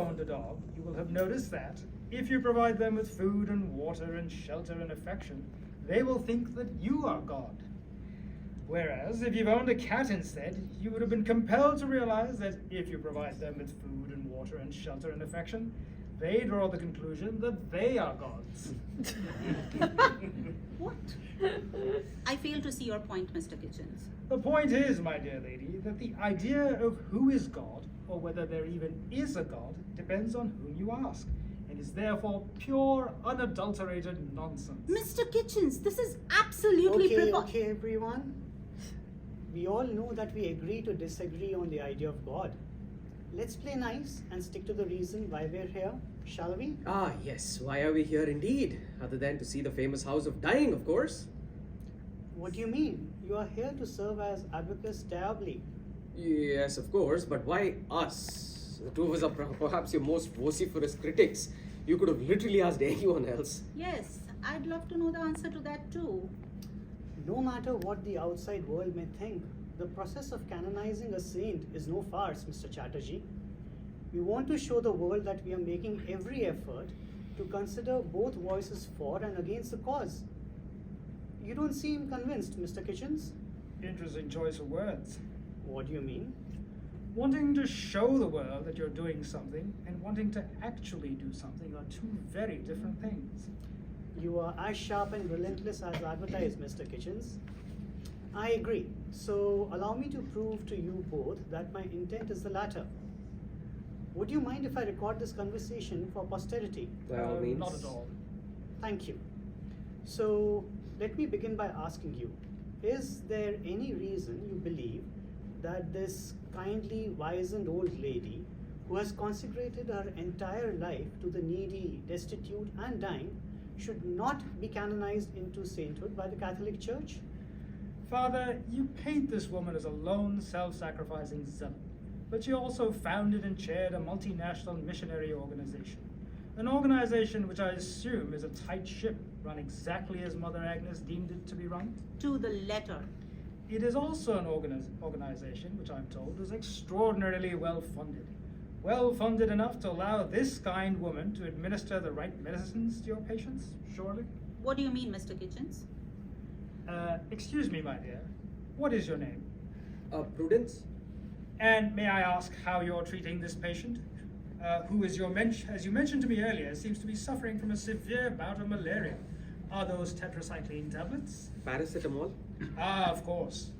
owned a dog, you will have noticed that if you provide them with food and water and shelter and affection, they will think that you are God. Whereas if you've owned a cat instead, you would have been compelled to realize that if you provide them with food and water and shelter and affection, they draw the conclusion that they are gods. What? I fail to see your point, Mr. Kitchens. The point is, my dear lady, that the idea of who is God, or whether there even is a God, depends on whom you ask, and is therefore pure, unadulterated nonsense. Mr. Kitchens, this is absolutely Okay, everyone. We all know that we agree to disagree on the idea of God. Let's play nice and stick to the reason why we're here, shall we? Ah, yes. Why are we here indeed? Other than to see the famous House of Dying, of course. What do you mean? You are here to serve as Abacus Diaboli. Yes, of course, but why us? The two of us are perhaps your most vociferous critics. You could have literally asked anyone else. Yes, I'd love to know the answer to that too. No matter what the outside world may think, the process of canonizing a saint is no farce, Mr. Chatterjee. We want to show the world that we are making every effort to consider both voices for and against the cause. You don't seem convinced, Mr. Kitchens. Interesting choice of words. What do you mean? Wanting to show the world that you're doing something and wanting to actually do something are two very different things. You are as sharp and relentless as advertised, Mr. Kitchens. I agree. So allow me to prove to you both that my intent is the latter. Would you mind if I record this conversation for posterity? By all means. Not at all. Thank you. So let me begin by asking you, is there any reason you believe that this kindly, wizened old lady who has consecrated her entire life to the needy, destitute, and dying should not be canonized into sainthood by the Catholic Church? Father, you paint this woman as a lone, self-sacrificing zealot, but she also founded and chaired a multinational missionary organization. An organization which I assume is a tight ship, run exactly as Mother Agnes deemed it to be run. To the letter. It is also an organization which I'm told is extraordinarily well-funded. Well-funded enough to allow this kind woman to administer the right medicines to your patients, surely? What do you mean, Mr. Kitchens? Excuse me, my dear. What is your name? Prudence? And may I ask how you're treating this patient? Who, as you mentioned to me earlier, seems to be suffering from a severe bout of malaria. Are those tetracycline tablets? Paracetamol? Ah, of course.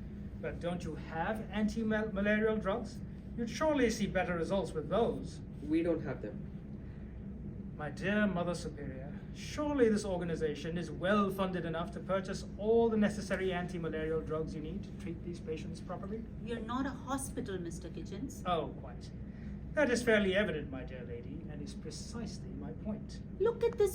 But don't you have anti-malarial drugs? You'd surely see better results with those. We don't have them. My dear Mother Superior, surely this organization is well funded enough to purchase all the necessary anti-malarial drugs you need to treat these patients properly? We are not a hospital, Mr. Kitchens. Oh, quite. That is fairly evident, my dear lady, and is precisely my point. Look at this